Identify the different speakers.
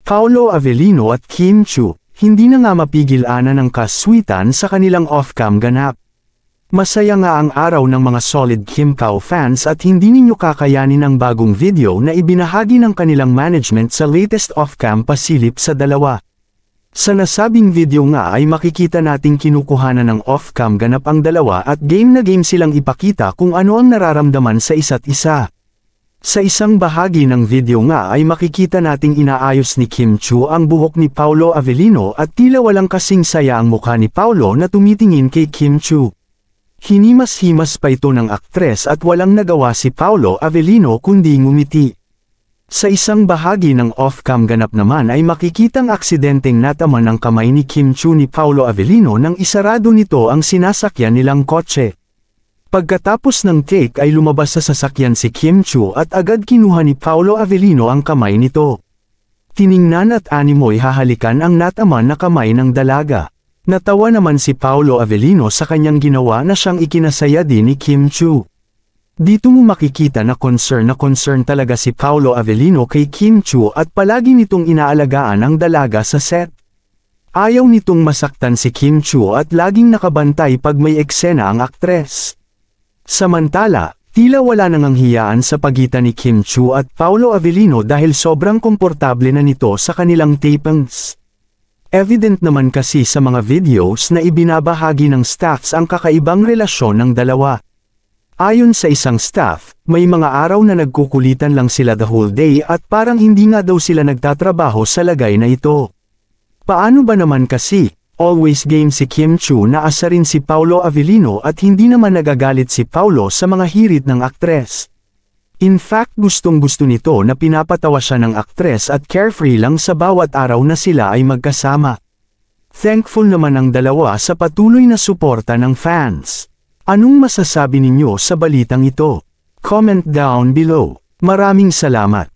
Speaker 1: Paolo Avellino at Kim Chiu, hindi na nga mapigil-ana ng kaswitan sa kanilang off-cam ganap. Masaya nga ang araw ng mga solid Kim Chiu fans at hindi ninyo kakayanin ang bagong video na ibinahagi ng kanilang management sa latest off-cam pasilip sa dalawa. Sa nasabing video nga ay makikita nating kinukuhanan ng off-cam ganap ang dalawa at game na game silang ipakita kung ano ang nararamdaman sa isa't isa. Sa isang bahagi ng video nga ay makikita nating inaayos ni Kim Chiu ang buhok ni Paolo Avellino at tila walang kasing saya ang mukha ni Paolo na tumitingin kay Kim Chiu. Hinimas-himas pa ito ng aktres at walang nagawa si Paolo Avellino kundi ngumiti. Sa isang bahagi ng off-cam ganap naman ay makikitang aksidenteng nataman ang kamay ni Kim Chiu ni Paolo Avellino nang isarado nito ang sinasakyan nilang kotse. Pagkatapos ng take ay lumabas sa sasakyan si Kim Chiu at agad kinuha ni Paolo Avellino ang kamay nito. Tiningnan at animoy hahalikan ang nataman na kamay ng dalaga. Natawa naman si Paolo Avellino sa kanyang ginawa na siyang ikinasaya din ni Kim Chiu. Dito mo makikita na concern talaga si Paolo Avellino kay Kim Chiu at palagi nitong inaalagaan ang dalaga sa set. Ayaw nitong masaktan si Kim Chiu at laging nakabantay pag may eksena ang aktres. Samantala, tila wala nang hiyaan sa pagitan ni Kim Chiu at Paolo Avellino dahil sobrang komportable na nito sa kanilang tapings. Evident naman kasi sa mga videos na ibinabahagi ng staffs ang kakaibang relasyon ng dalawa. Ayon sa isang staff, may mga araw na nagkukulitan lang sila the whole day at parang hindi nga daw sila nagtatrabaho sa lagay na ito. Paano ba naman kasi? Always game si Kim Chiu na asarin si Paolo Avellino at hindi naman nagagalit si Paolo sa mga hirit ng aktres. In fact gustong-gusto nito na pinapatawa siya ng aktres at carefree lang sa bawat araw na sila ay magkasama. Thankful naman ang dalawa sa patuloy na suporta ng fans. Anong masasabi ninyo sa balitang ito? Comment down below. Maraming salamat.